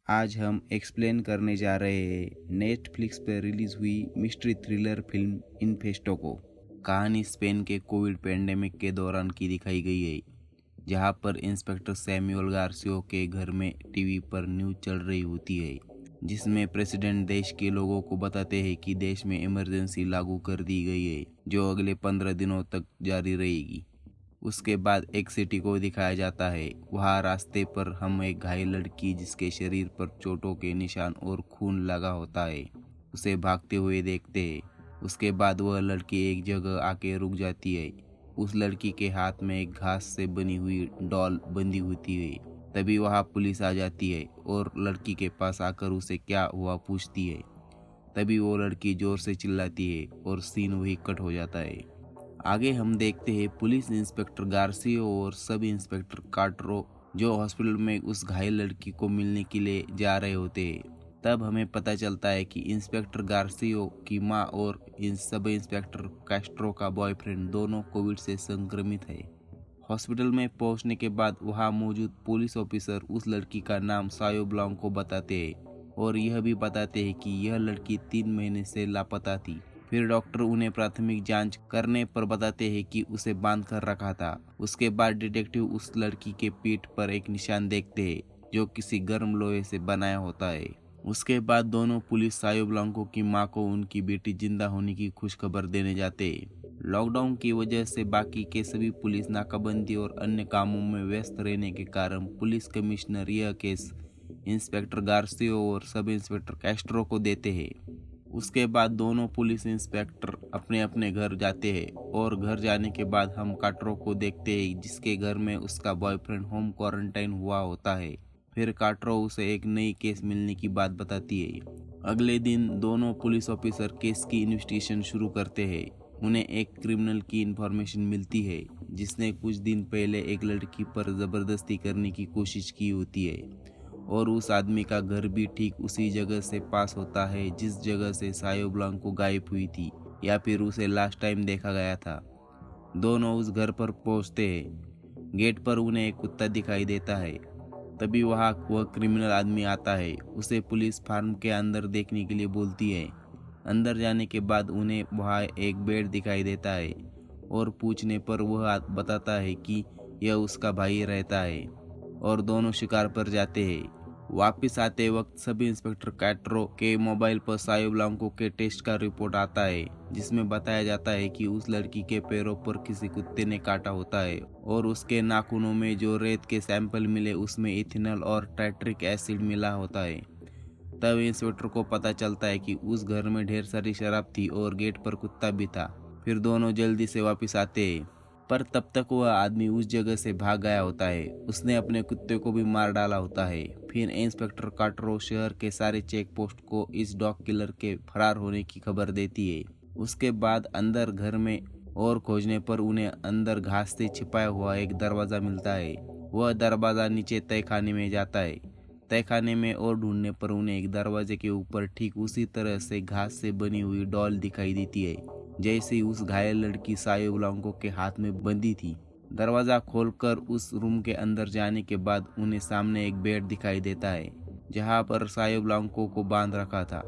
आज हम एक्सप्लेन करने जा रहे हैं नेटफ्लिक्स पर रिलीज हुई मिस्ट्री थ्रिलर फिल्म इन्फेस्टो को। कहानी स्पेन के कोविड पेंडेमिक के दौरान की दिखाई गई है, जहां पर इंस्पेक्टर सैमुअल गार्सियो के घर में टीवी पर न्यूज चल रही होती है, जिसमें प्रेसिडेंट देश के लोगों को बताते हैं कि देश में इमरजेंसी लागू कर दी गई है, जो अगले 15 दिनों तक जारी रहेगी। उसके बाद एक सिटी को दिखाया जाता है। वहाँ रास्ते पर हम एक घायल लड़की, जिसके शरीर पर चोटों के निशान और खून लगा होता है, उसे भागते हुए देखते हैं। उसके बाद वह लड़की एक जगह आके रुक जाती है। उस लड़की के हाथ में एक घास से बनी हुई डॉल बंधी होती है। तभी वहाँ पुलिस आ जाती है और लड़की के पास आकर उसे क्या हुआ पूछती है। तभी वो लड़की जोर से चिल्लाती है और सीन वही कट हो जाता है। आगे हम देखते हैं पुलिस इंस्पेक्टर गार्सियो और सब इंस्पेक्टर कार्टरो, जो हॉस्पिटल में उस घायल लड़की को मिलने के लिए जा रहे होते हैं। तब हमें पता चलता है कि इंस्पेक्टर गार्सियो की माँ और इन सब इंस्पेक्टर कैस्ट्रो का बॉयफ्रेंड दोनों कोविड से संक्रमित है। हॉस्पिटल में पहुंचने के बाद वहां मौजूद पुलिस ऑफिसर उस लड़की का नाम सायो ब्लांको बताते हैं और यह भी बताते हैं कि यह लड़की 3 महीने से लापता थी। फिर डॉक्टर उन्हें प्राथमिक जांच करने पर बताते हैं कि उसे बांध कर रखा था। उसके बाद डिटेक्टिव उस लड़की के पीठ पर एक निशान देखते हैं, जो किसी गर्म लोहे से बनाया होता है। उसके बाद दोनों पुलिस सायो ब्लांको की मां को उनकी बेटी जिंदा होने की खुशखबर देने जाते हैं। लॉकडाउन की वजह से बाकी के सभी पुलिस नाकाबंदी और अन्य कामों में व्यस्त रहने के कारण पुलिस कमिश्नर यह केस इंस्पेक्टर गार्सियो और सब इंस्पेक्टर कैस्ट्रो को देते हैं। उसके बाद दोनों पुलिस इंस्पेक्टर अपने अपने घर जाते हैं और घर जाने के बाद हम काट्रो को देखते हैं, जिसके घर में उसका बॉयफ्रेंड होम क्वारंटाइन हुआ होता है। फिर काट्रो उसे एक नई केस मिलने की बात बताती है। अगले दिन दोनों पुलिस ऑफिसर केस की इन्वेस्टिगेशन शुरू करते हैं। उन्हें एक क्रिमिनल की इंफॉर्मेशन मिलती है, जिसने कुछ दिन पहले एक लड़की पर जबरदस्ती करने की कोशिश की होती है और उस आदमी का घर भी ठीक उसी जगह से पास होता है जिस जगह से सायो ब्लांको गायब हुई थी, या फिर उसे लास्ट टाइम देखा गया था। दोनों उस घर पर पहुंचते हैं। गेट पर उन्हें एक कुत्ता दिखाई देता है। तभी वह क्रिमिनल आदमी आता है। उसे पुलिस फार्म के अंदर देखने के लिए बोलती है। अंदर जाने के बाद उन्हें वहाँ एक बेड दिखाई देता है और पूछने पर वह बताता है कि यह उसका भाई रहता है और दोनों शिकार पर जाते हैं। वापिस आते वक्त सभी इंस्पेक्टर कैट्रो के मोबाइल पर सायो ब्लांको के टेस्ट का रिपोर्ट आता है, जिसमें बताया जाता है कि उस लड़की के पैरों पर किसी कुत्ते ने काटा होता है और उसके नाखूनों में जो रेत के सैंपल मिले उसमें इथेनॉल और टाइट्रिक एसिड मिला होता है। तब इंस्पेक्टर को पता चलता है कि उस घर में ढेर सारी शराब थी और गेट पर कुत्ता भी था। फिर दोनों जल्दी से वापस आते हैं, पर तब तक वह आदमी उस जगह से भाग गया होता है। उसने अपने कुत्ते को भी मार डाला होता है। फिर इंस्पेक्टर कार्टरो शहर के सारे चेक पोस्ट को इस डॉग किलर के फरार होने की खबर देती है। उसके बाद अंदर घर में और खोजने पर उन्हें अंदर घास से छिपाया हुआ एक दरवाजा मिलता है। वह दरवाजा नीचे तहखाने में जाता है। तहखाने में और ढूंढने पर उन्हें एक दरवाजे के ऊपर ठीक उसी तरह से घास से बनी हुई डॉल दिखाई देती है, जैसे उस घायल लड़की सायो ब्लांको के हाथ में बंधी थी। दरवाजा खोलकर उस रूम के अंदर जाने के बाद उन्हें सामने एक बेड दिखाई देता है, जहां पर सायो ब्लांको को बांध रखा था।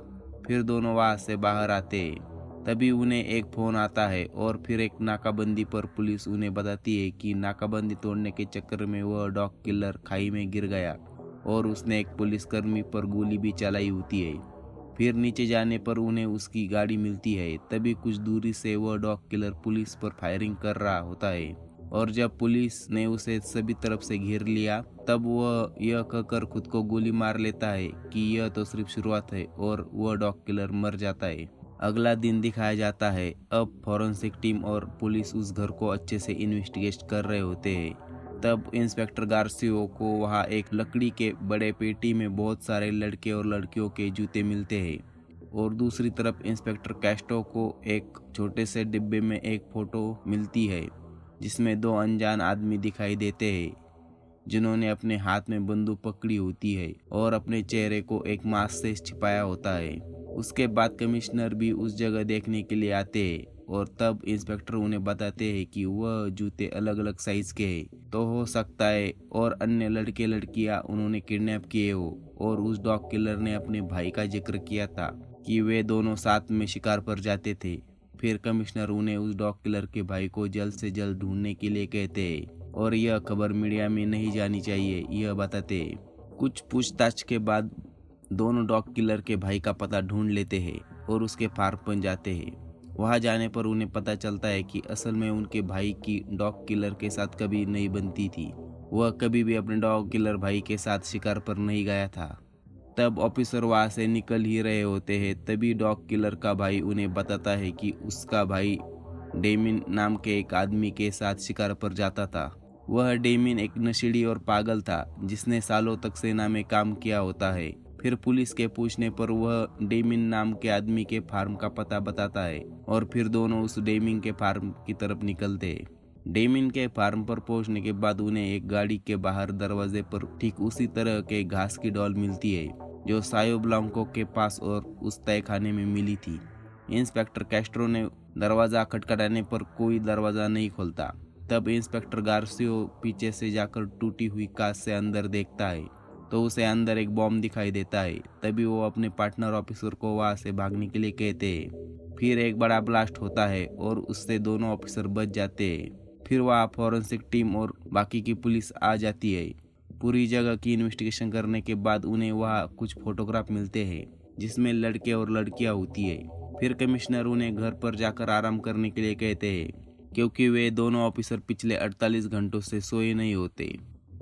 फिर दोनों वहां से बाहर आते हैं। तभी उन्हें एक फोन आता है और फिर एक नाकाबंदी पर पुलिस उन्हें बताती है कि नाकाबंदी तोड़ने के चक्कर में वह डॉग किलर खाई में गिर गया और उसने एक पुलिसकर्मी पर गोली भी चलाई होती है। फिर नीचे जाने पर उन्हें उसकी गाड़ी मिलती है। तभी कुछ दूरी से वह डॉग किलर पुलिस पर फायरिंग कर रहा होता है और जब पुलिस ने उसे सभी तरफ से घेर लिया, तब वह यह कहकर खुद को गोली मार लेता है कि यह तो सिर्फ शुरुआत है और वह डॉग किलर मर जाता है। अगला दिन दिखाया जाता है। अब फॉरेंसिक टीम और पुलिस उस घर को अच्छे से इन्वेस्टिगेट कर रहे होते हैं। तब इंस्पेक्टर गार्सियो को वहाँ एक लकड़ी के बड़े पेटी में बहुत सारे लड़के और लड़कियों के जूते मिलते हैं और दूसरी तरफ इंस्पेक्टर कैस्ट्रो को एक छोटे से डिब्बे में एक फोटो मिलती है, जिसमें 2 अनजान आदमी दिखाई देते हैं, जिन्होंने अपने हाथ में बंदूक पकड़ी होती है और अपने चेहरे को एक मास्क से छिपाया होता है। उसके बाद कमिश्नर भी उस जगह देखने के लिए आते हैं और तब इंस्पेक्टर उन्हें बताते हैं कि वह जूते अलग अलग साइज के हैं, तो हो सकता है और अन्य लड़के लड़कियां उन्होंने किडनैप किए हो। और उस डॉग किलर ने अपने भाई का जिक्र किया था कि वे दोनों साथ में शिकार पर जाते थे। फिर कमिश्नर उन्हें उस डॉग किलर के भाई को जल्द से जल्द ढूंढने के लिए कहते हैं और यह खबर मीडिया में नहीं जानी चाहिए, यह बताते हैं। कुछ पूछताछ के बाद दोनों डॉग किलर के भाई का पता ढूंढ लेते हैं और उसके फार्म पर जाते हैं। वहां जाने पर उन्हें पता चलता है कि असल में उनके भाई की डॉग किलर के साथ कभी नहीं बनती थी। वह कभी भी अपने डॉग किलर भाई के साथ शिकार पर नहीं गया था। तब ऑफिसर वहां से निकल ही रहे होते हैं, तभी डॉग किलर का भाई उन्हें बताता है कि उसका भाई डेमिन नाम के एक आदमी के साथ शिकार पर जाता था। वह डेमिन एक नशेड़ी और पागल था जिसने सालों तक सेना में काम किया होता है। फिर पुलिस के पूछने पर वह डेमिन नाम के आदमी के फार्म का पता बताता है और फिर दोनों उस डेमिन के फार्म की तरफ निकलते हैं। डेमिन के फार्म पर पहुंचने के बाद उन्हें एक गाड़ी के बाहर दरवाजे पर ठीक उसी तरह के घास की डॉल मिलती है जो सायो ब्लांको के पास और उस तहखाने में मिली थी। इंस्पेक्टर कैस्ट्रो ने दरवाजा खटखटाने पर कोई दरवाजा नहीं खोलता। तब इंस्पेक्टर गार्सियो पीछे से जाकर टूटी हुई कांच से अंदर देखता है तो उसे अंदर एक बॉम्ब दिखाई देता है। तभी वो अपने पार्टनर ऑफिसर को वहां से भागने के लिए कहते हैं। फिर एक बड़ा ब्लास्ट होता है और उससे दोनों ऑफिसर बच जाते हैं। फिर वहाँ फॉरेंसिक टीम और बाकी की पुलिस आ जाती है। पूरी जगह की इन्वेस्टिगेशन करने के बाद उन्हें वहाँ कुछ फोटोग्राफ मिलते हैं जिसमें लड़के और लड़कियां होती है। फिर कमिश्नर उन्हें घर पर जाकर आराम करने के लिए कहते हैं क्योंकि वे दोनों ऑफिसर पिछले 48 घंटों से सोए नहीं होते।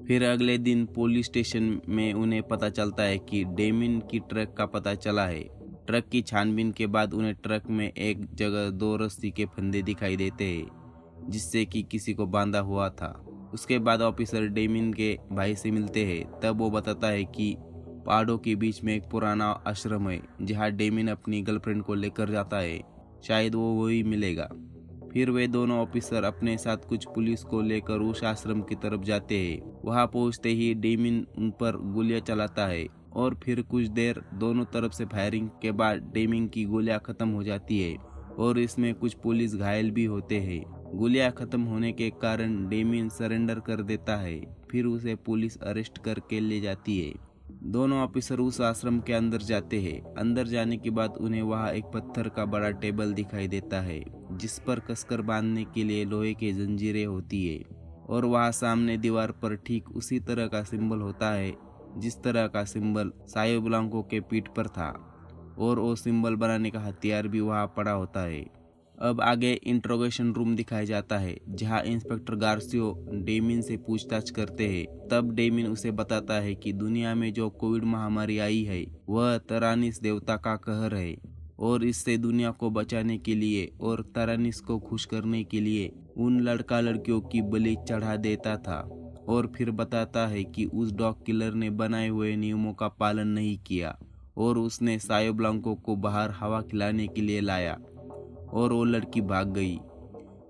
फिर अगले दिन पुलिस स्टेशन में उन्हें पता चलता है कि डेमिन की ट्रक का पता चला है। ट्रक की छानबीन के बाद उन्हें ट्रक में एक जगह 2 रस्सी के फंदे दिखाई देते हैं जिससे कि किसी को बांधा हुआ था। उसके बाद ऑफिसर डेमिन के भाई से मिलते हैं। तब वो बताता है कि पहाड़ों के बीच में एक पुराना आश्रम है जहाँ डेमिन अपनी गर्लफ्रेंड को लेकर जाता है, शायद वो वही मिलेगा। फिर वे दोनों ऑफिसर अपने साथ कुछ पुलिस को लेकर उस आश्रम की तरफ जाते हैं। वहां पहुंचते ही डेमिन उन पर गोलियां चलाता है और फिर कुछ देर दोनों तरफ से फायरिंग के बाद डेमिन की गोलियां खत्म हो जाती है और इसमें कुछ पुलिस घायल भी होते हैं। गोलियां खत्म होने के कारण डेमिन सरेंडर कर देता है। फिर उसे पुलिस अरेस्ट करके ले जाती है। दोनों ऑफिसर उस आश्रम के अंदर जाते हैं। अंदर जाने के बाद उन्हें वहां एक पत्थर का बड़ा टेबल दिखाई देता है जिस पर कसकर बांधने के लिए लोहे की जंजीरें होती है और वहां सामने दीवार पर ठीक उसी तरह का सिंबल होता है जिस तरह का सिंबल सायो ब्लांको के पीठ पर था और वो सिंबल बनाने का हथियार भी वहां पड़ा होता है। अब आगे इंट्रोगेशन रूम दिखाया जाता है जहां इंस्पेक्टर गार्सियो डेमिन से पूछताछ करते हैं। तब डेमिन उसे बताता है कि दुनिया में जो कोविड महामारी आई है वह तरानिस देवता का कहर है और इससे दुनिया को बचाने के लिए और तरानिस को खुश करने के लिए उन लड़का लड़कियों की बलि चढ़ा देता था। और फिर बताता है कि उस डॉग किलर ने बनाए हुए नियमों का पालन नहीं किया और उसने सायो ब्लांको को बाहर हवा खिलाने के लिए लाया और वो लड़की भाग गई।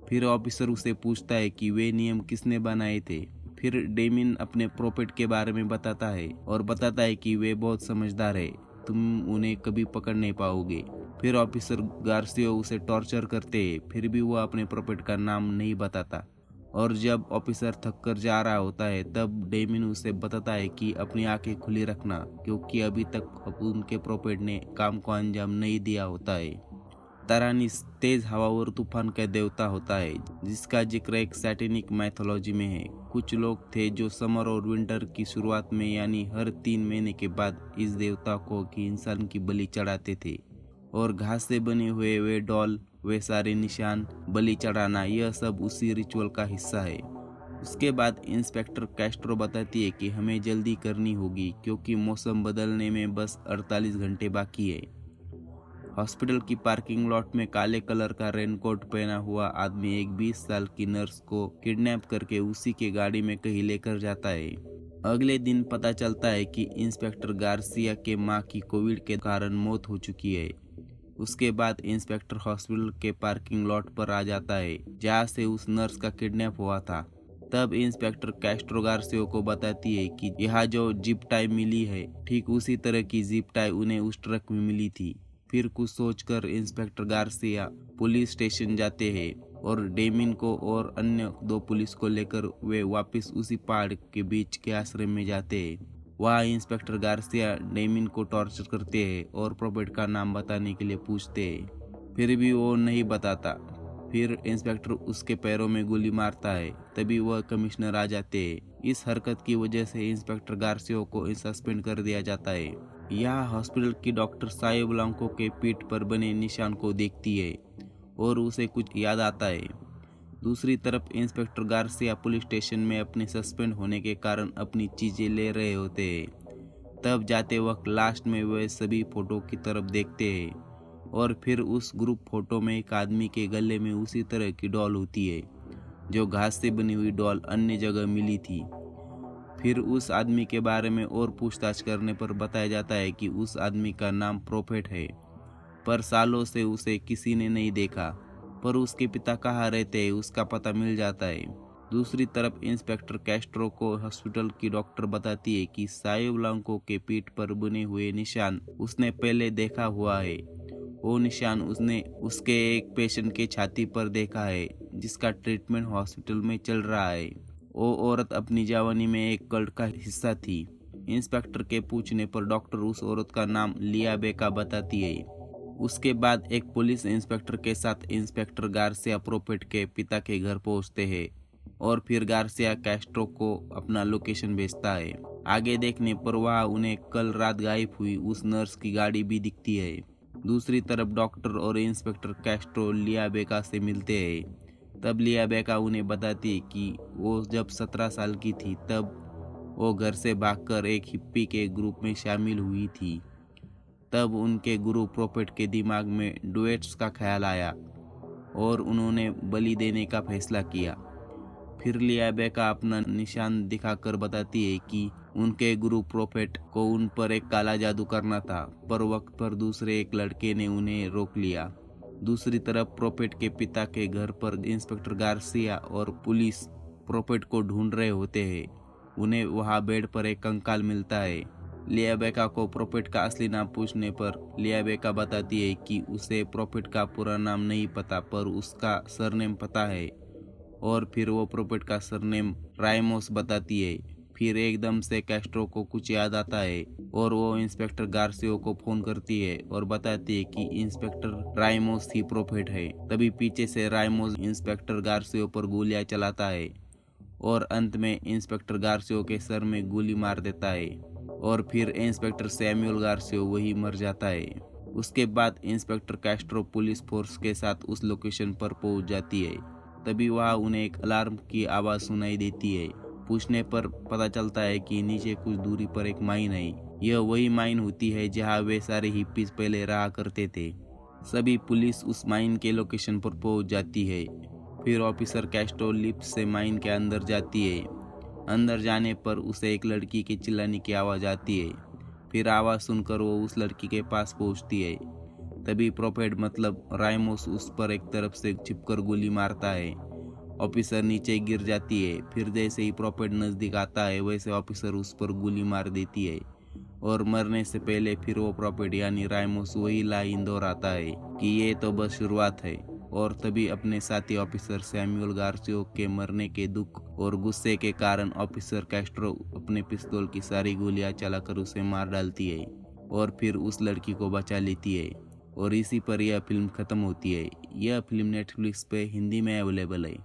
फिर ऑफिसर उसे पूछता है कि वे नियम किसने बनाए थे। फिर डेमिन अपने प्रोपेट के बारे में बताता है और बताता है कि वे बहुत समझदार है, तुम उन्हें कभी पकड़ नहीं पाओगे। फिर ऑफिसर गार्सियो उसे टॉर्चर करते हैं, फिर भी वो अपने प्रोपेट का नाम नहीं बताता। और जब ऑफिसर थक कर जा रहा होता है तब डेमिन उसे बताता है कि अपनी आंखें खुली रखना क्योंकि अभी तक उनके प्रोपेट ने काम को अंजाम नहीं दिया होता है। तरानिस तेज हवा और तूफान का देवता होता है जिसका जिक्र एक सैटेनिक मैथोलॉजी में है। कुछ लोग थे जो समर और विंटर की शुरुआत में यानी हर 3 महीने के बाद इस देवता को की इंसान की बलि चढ़ाते थे और घास से बने हुए वे डॉल, वे सारे निशान, बलि चढ़ाना, यह सब उसी रिचुअल का हिस्सा है। उसके बाद इंस्पेक्टर कैस्ट्रो बताती है कि हमें जल्दी करनी होगी क्योंकि मौसम बदलने में बस 48 घंटे बाकी है। हॉस्पिटल की पार्किंग लॉट में काले कलर का रेनकोट पहना हुआ आदमी एक 20 साल की नर्स को किडनैप करके उसी के गाड़ी में कहीं लेकर जाता है। अगले दिन पता चलता है कि इंस्पेक्टर गार्सिया के मां की कोविड के कारण मौत हो चुकी है। उसके बाद इंस्पेक्टर हॉस्पिटल के पार्किंग लॉट पर आ जाता है जहाँ से उस नर्स का किडनैप हुआ था। तब इंस्पेक्टर कैस्ट्रो गार्सियो को बताती है कि यहाँ जो जिप टाई मिली है ठीक उसी तरह की जिप टाई उन्हें उस ट्रक में मिली थी फिर कुछ सोचकर इंस्पेक्टर गार्सिया पुलिस स्टेशन जाते हैं और डेमिन को और अन्य 2 पुलिस को लेकर वे वापस उसी पहाड़ के बीच के आश्रम में जाते हैं। वहाँ इंस्पेक्टर गार्सिया डेमिन को टॉर्चर करते हैं और प्रोपेट का नाम बताने के लिए पूछते हैं, फिर भी वो नहीं बताता। फिर इंस्पेक्टर उसके पैरों में गोली मारता है, तभी वह कमिश्नर आ जाते हैं। इस हरकत की वजह से इंस्पेक्टर गार्सिया को सस्पेंड कर दिया जाता है। यहाँ हॉस्पिटल की डॉक्टर सायो ब्लांको के पीठ पर बने निशान को देखती है और उसे कुछ याद आता है। दूसरी तरफ इंस्पेक्टर गार्सिया पुलिस स्टेशन में अपने सस्पेंड होने के कारण अपनी चीजें ले रहे होते हैं। तब जाते वक्त लास्ट में वे सभी फोटो की तरफ देखते हैं और फिर उस ग्रुप फोटो में एक आदमी के गले में उसी तरह की डॉल होती है जो घास से बनी हुई डॉल अन्य जगह मिली थी। फिर उस आदमी के बारे में और पूछताछ करने पर बताया जाता है कि उस आदमी का नाम प्रोफेट है, पर सालों से उसे किसी ने नहीं देखा। पर उसके पिता कहाँ रहते हैं उसका पता मिल जाता है। दूसरी तरफ इंस्पेक्टर कैस्ट्रो को हॉस्पिटल की डॉक्टर बताती है कि सायो ब्लांको के पीठ पर बने हुए निशान उसने पहले देखा हुआ है। वो निशान उसने उसके एक पेशेंट के छाती पर देखा है जिसका ट्रीटमेंट हॉस्पिटल में चल रहा है। वो औरत अपनी जवानी में एक कल्ट का हिस्सा थी। इंस्पेक्टर के पूछने पर डॉक्टर उस औरत का नाम लिया बेका बताती है। उसके बाद एक पुलिस इंस्पेक्टर के साथ इंस्पेक्टर गार्सिया प्रोपेट के पिता के घर पहुंचते हैं और फिर गार्सिया कैस्ट्रो को अपना लोकेशन भेजता है। आगे देखने पर वहाँ उन्हें कल रात गायब हुई उस नर्स की गाड़ी भी दिखती है। दूसरी तरफ डॉक्टर और इंस्पेक्टर कैस्ट्रो लिया बेका से मिलते हैं। तब लिया बेका उन्हें बताती है कि वो जब 17 साल की थी तब वो घर से भागकर एक हिप्पी के ग्रुप में शामिल हुई थी। तब उनके गुरु प्रोफेट के दिमाग में डुएट्स का ख्याल आया और उन्होंने बलि देने का फैसला किया। फिर लिया बेका अपना निशान दिखाकर बताती है कि उनके गुरु प्रोफेट को उन पर एक काला जादू करना था, पर वक्त पर दूसरे एक लड़के ने उन्हें रोक लिया। दूसरी तरफ प्रोफेट के पिता के घर पर इंस्पेक्टर गार्सिया और पुलिस प्रोफेट को ढूंढ रहे होते हैं। उन्हें वहां बेड पर एक कंकाल मिलता है। लिया बेका को प्रोफेट का असली नाम पूछने पर लिया बेका बताती है कि उसे प्रोफेट का पूरा नाम नहीं पता, पर उसका सरनेम पता है। और फिर वो प्रोफेट का सरनेम राइमोस बताती है। फिर एकदम से कैस्ट्रो को कुछ याद आता है और वो इंस्पेक्टर गार्सियो को फोन करती है और बताती है कि इंस्पेक्टर राइमोस ही प्रोफेट है। तभी पीछे से राइमोस इंस्पेक्टर गार्सियो पर गोलियां चलाता है और अंत में इंस्पेक्टर गार्सियो के सर में गोली मार देता है और फिर इंस्पेक्टर सैमुअल गार्सियो वही मर जाता है। उसके बाद इंस्पेक्टर कैस्ट्रो पुलिस फोर्स के साथ उस लोकेशन पर पहुंच जाती है। तभी वहां उन्हें एक अलार्म की आवाज़ सुनाई देती है। पूछने पर पता चलता है कि नीचे कुछ दूरी पर एक माइन है। यह वही माइन होती है जहां वे सारे हिप्पीज पहले रहा करते थे। सभी पुलिस उस माइन के लोकेशन पर पहुंच जाती है। फिर ऑफिसर कैस्ट्रो लिफ्ट से माइन के अंदर जाती है। अंदर जाने पर उसे एक लड़की के चिल्लाने की आवाज़ आती है। फिर आवाज़ सुनकर वो उस लड़की के पास पहुंचती है। तभी प्रोफेट मतलब राइमोस उस पर एक तरफ से छिपकर गोली मारता है। ऑफिसर नीचे गिर जाती है। फिर जैसे ही प्रोफेट नज़दीक आता है वैसे ऑफिसर उस पर गोली मार देती है और मरने से पहले फिर वो प्रोफेट यानी राइमोस वही लाइन दोहराता है कि ये तो बस शुरुआत है। और तभी अपने साथी ऑफिसर सैमुअल गार्सियो के मरने के दुख और गुस्से के कारण ऑफिसर कैस्ट्रो अपने पिस्तौल की सारी गोलियां चलाकर उसे मार डालती है और फिर उस लड़की को बचा लेती है। और इसी पर यह फिल्म खत्म होती है। यह फिल्म नेटफ्लिक्स पे हिंदी में अवेलेबल है।